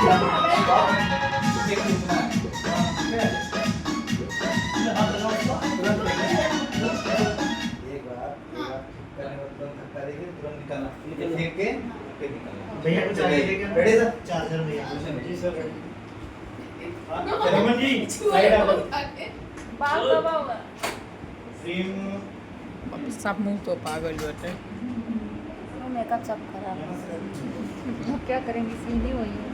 भैया को चार्जर भैया जी सर रमन जी साइड आप बाल दबाओ सेम सब मुंह तो पागल होते मेकअप सब खराब है। अब क्या करेंगे, सीधी हुई है।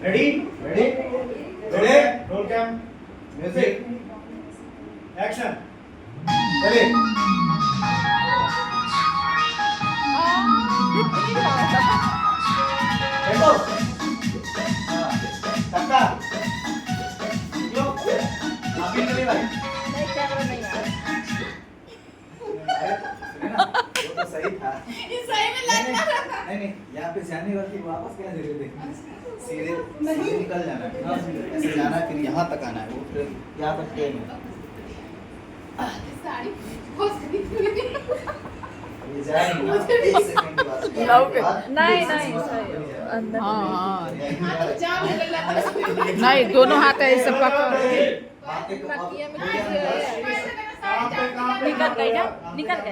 Ready ready ready roll cam music action चलिए देखो टक्का यो अभी नहीं भाई नहीं, कैमरा नहीं आ रहा। वो तो सही था। सही में लगता था। नहीं यहाँ पे जाने वाली वापस क्या दे रहे थे सीधे सीधे निकल जाना है, ऐसे जाना फिर यहाँ तक आना है, वो फिर यहाँ तक ट्रेन है साड़ी बहुत खरीद ये जाएगी एक सेकंड के बाद नहीं नहीं सही अंदर हाँ जाम लगा नहीं दोनों हाथ ऐसे पकड़ निकल गई ना, निकल गए।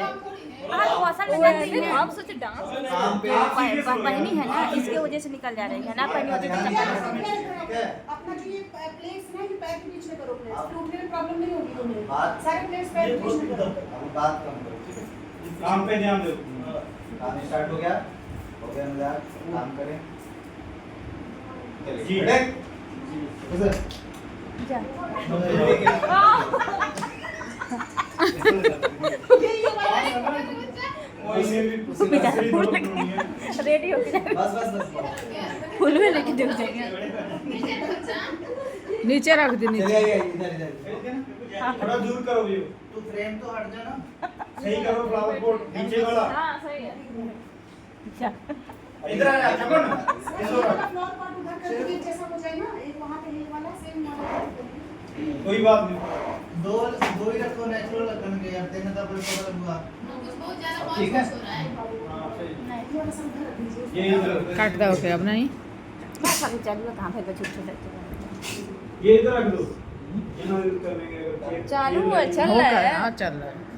हाँ तो असल में जानती है, हम सोचे डांस पहनी है ना, इसके वजह से निकल जा रही है ना, पहनी होती तो ठीक है अपना जो ये प्लेट्स ना, ये पैर के बीच में करो प्लेट्स, टूटने में प्रॉब्लम नहीं होगी तुम्हें। बात सारे प्लेट्स पैर के बीच में करो। अब बात कम करो, ठीक है काम पे ध्यान दो काम स्टार्ट हो गया मजाक, काम करें जी। चलिए सर जा। ये वाला है वैसे भी नर्सरी दो नहीं है रेडी हो गया, बस फुल में लेके देख जाएंगे। नीचे रख दे चलिए नीचे आइए इधर थोड़ा दूर करो व्यू तू फ्रेम तो हट जा ना सही करो फ्लावर पॉट नीचे वाला हाँ सही है। जा। इधर आ चको ना ये वाला फ्लोर पार्ट उधर कर दीजिए, जैसा हो जाए ना, एक वहां पे ये वाला सेम वाला। कोई बात नहीं दो दो ही रखो नेचुरल रखने के यार देने का कोई प्रॉब्लम हुआ बहुत ज्यादा ठीक है। हो रहा है। हां सही नहीं थोड़ा सा उधर रख दीजिए। ये इधर काट दो के अब नहीं बस अभी चालू है, कहाँ पे बच्चे छोटे ये इधर रख दो यहाँ करने के चालू है, चल हो रहा गया है। हाँ चल रहा है